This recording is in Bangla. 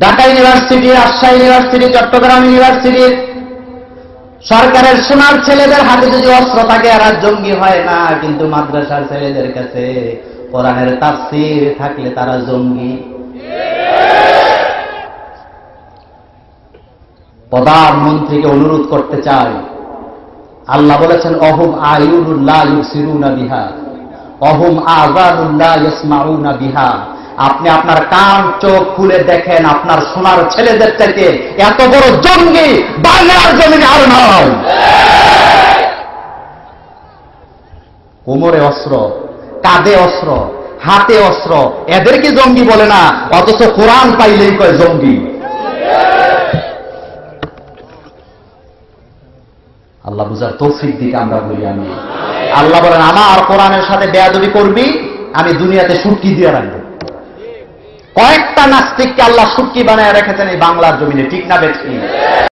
Dhaka university, Rajshahi university, Chattogram university সরকারের সোনার ছেলেদের হাতে যদি অস্ত্র থাকে এরা জঙ্গি হয় না, কিন্তু মাদ্রাসার ছেলেদের কাছে কোরআনের তাফসীর থাকলে তারা জঙ্গি। প্রধানমন্ত্রীকে অনুরোধ করতে চাই, আল্লাহ বলেছেন অহুম আয়ুনুল লা ইউবসিরুনা বিহা অহুম আযানুল লা ইয়াসমাউনা বিহা। আপনি আপনার কান চোখ খুলে দেখেন, আপনার সোনার ছেলেদের থেকে এত বড় জঙ্গি বাংলার জমিনে আর নয়। কোমরে অস্ত্র, কাঁধে অস্ত্র, হাতে অস্ত্র, এদেরকে জঙ্গি বলে না, অথচ কোরআন পাইলেই কয় জঙ্গি। আল্লাহ বুঝার তৌফিক দিকে আমরা বলি আমি। আল্লাহ বলেন আমার কোরআনের সাথে বেয়াদবি করবি আমি দুনিয়াতে সুটকি দিয়ে রাখবো। কয়েকটা নাস্তিককে আল্লাহ সুটকি বানায় রেখেছেন এই বাংলার জমিনে, ঠিক না বেঠিক?